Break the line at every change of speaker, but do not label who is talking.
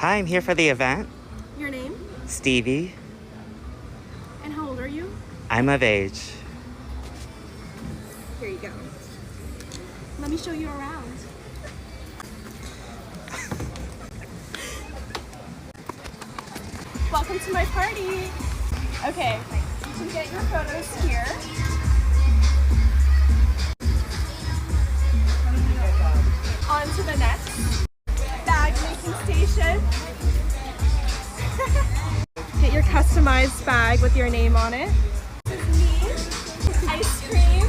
Hi, I'm here for the event.
Your name?
Stevie.
And how old are you?
I'm of age.
Here you go. Let me show you around. Welcome to my party. Okay, you can get your photos here. On to the next bag making station. Get your customized bag with your name on it. This is me. Ice cream.